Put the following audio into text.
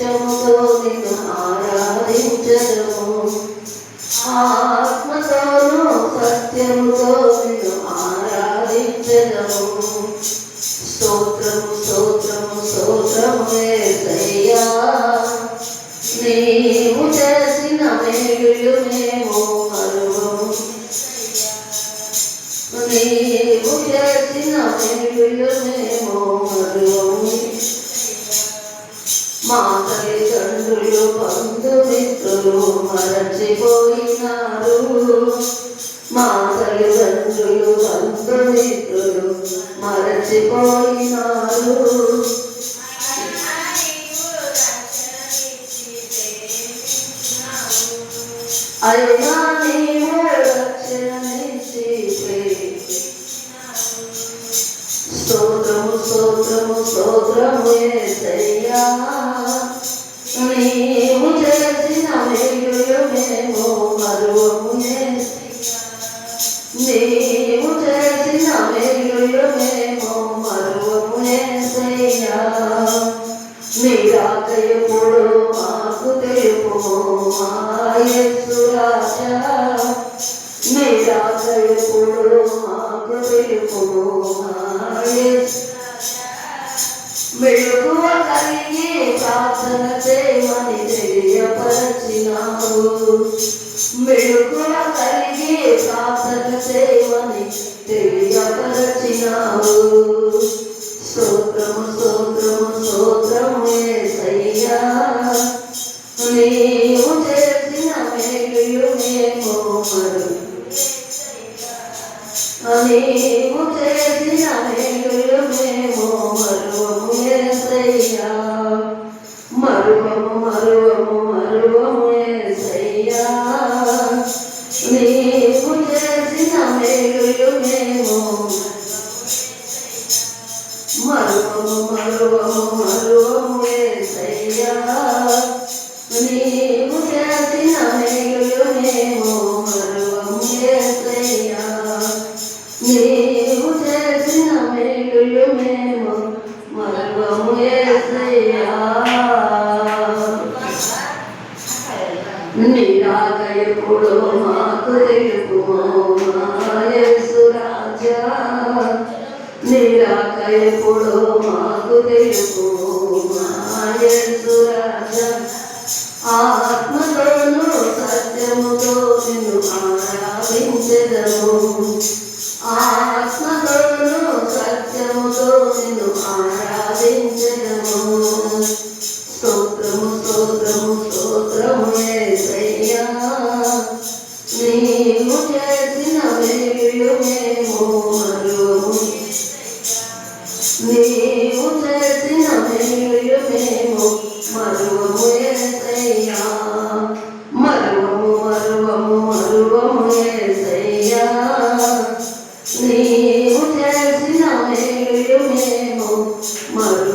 సత్యముతో నిన్ను ఆరాధించదము. ఆత్మతోను సత్యముతో నిన్ను ఆరాధించదము. స్తోత్రము స్తోత్రము స్తోత్రము యేసయ్యా, నీవు చేసిన మేలులు మేము మరువము. నీవు చేసిన మేలులు మేము మరువము. మా తల్లిదండ్రులు బంధుమిత్రులు మరచిపోయినారు. మా తల్లిదండ్రులు బంధుమిత్రులు మరచిపోయినారు. అయినా నీవు రక్షణించి స్తోత్రము స్తోత్రము స్తోత్రము యేసయ్యా, నీవు చేసిన మేలులు మేము మరువము. నీవు చేసిన మేలులు మేము మరువము యేసయ్యా. నీ రాక ఎప్పుడు మాకు తెలుపుము మా యేసు రాజా. నీ రాక ఎప్పుడు మాకు తెలుపుము మా యేసు. మెళుకువ కలిగి ప్రార్థన చేయమని తెలియపరచినావు. మెళుకువ కలిగి ప్రార్థన చేయమని తెలియపరచినావు. స్తోత్రము స్తోత్రము స్తోత్రము యేసయ్యా, నీవు చేసిన మేలులు మేము మరువము. నీవు చేసిన మేలులు మేము మరువము యేసయ్యా. మరువము మరువము మరువము యేసయ్యా, నీవు చేసిన మేలులు మేము మరువము మరువము మరువము యేసయ్యా. నీవు చేసిన మేలులు మేము మరువము యేసయ్యా. నీవు చేసిన మేలులు మేము మరువము యేసయ్యా. నీ రాక ఎప్పుడు మాకు తెలుపుము మా యేసు రాజా. నీ రాక ఎప్పుడు మాకు తెలుపుము మా యేసు రాజా. ఆత్మతోను సత్యముతో నిన్ను ఆరాధించెదము. ఆత్మతోను సత్యముతో నిన్ను ఆరాధించెదము. స్తోత్రము స్తోత్రము స్తోత్రము యేసయ్యా, నీవు చేసిన మేలులు మేము మరువము. నీవు చేసిన మేలులు మేము మరువము యేసయ్యా. మరువము మరువము మరువము యేసయ్యా, నీవు చేసిన మేలులు మేము మరువము.